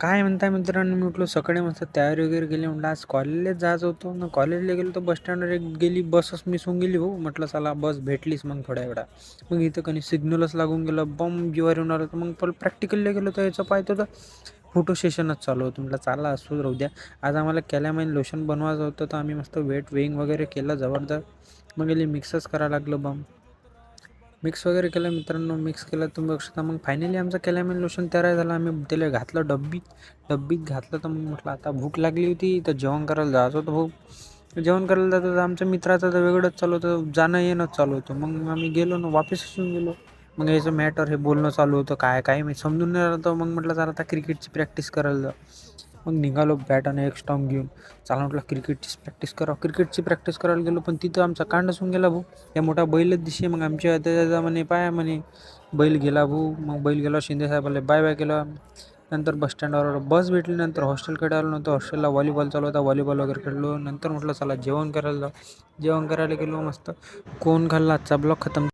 काय म्हणताय मित्रांनो, मी म्हटलं सकाळी मस्त तयारी वगैरे केली. म्हटलं आज कॉलेजला जायचं होतं ना, कॉलेजला गेलो तर बस स्टँडवर एक गेली बसच मिस होऊन गेली हो. म्हटलं चला बस भेटलीच मग थोड्या वेळात. मग इथं कधी सिग्नलच लागून गेलं, बम जीवावर येऊन आलं. तर मग पण प्रॅक्टिकलला गेलो तर याचं पाहतो तर फोटो सेशनच चालू होतं. म्हटलं चला असू राहू द्या. आज आम्हाला कॅलॅमाइन लोशन बनवायचं होतं, तर आम्ही मस्त वेट वेईंग वगैरे केलं जबरदस्त. मग गेली मिक्सच करायला लागलं बम. मिक्स वगैरे केलं मित्रांनो, मिक्स केलं तुम्ही बघू शकता. मग फायनली आमचं कॅलॅमाइन लोशन तयार झालं. आम्ही त्याला घातलं डब्बीत घातलं. तर मग म्हटलं आता भूक लागली होती, तर जेवण करायला जायचं होतं भाऊ. जेवण करायला जातं तर आमच्या मित्राचं तर वेगळंच चालू होतं, जाणं येणंच चालू होतं. मग आम्ही गेलो ना, वापस येऊन गेलो. मग याचं मॅटर हे बोलणं चालू होतं, काय मी समजून नाही राहिलं. तर मग म्हटलं जरा आता क्रिकेटची प्रॅक्टिस करायला जा. मग निघालो बॅट आणि एक स्टॉंग घेऊन. चला म्हटलं क्रिकेटची प्रॅक्टिस करायला गेलो, पण तिथं आमचा कांडच होऊन गेला भाऊ. या मोठा बैलच दिसे. मग आमच्या त्याचा म्हणे पाय म्हणे बैल गेला भाऊ. मग बैल गेला, शिंदे साहेबाला बाय बाय केलं. नंतर बस स्टँडवर बस भेटली. नंतर हॉस्टेलकडे आलो. नंतर हॉस्टेलला व्हॉलीबॉल चालू होता, व्हॉलीबॉल वगैरे खेळलो. नंतर म्हटलं चला जेवण करायला जाऊ. जेवण करायला गेलो मस्त. कोण खाल्ला आजचा ब्लॉग खतम.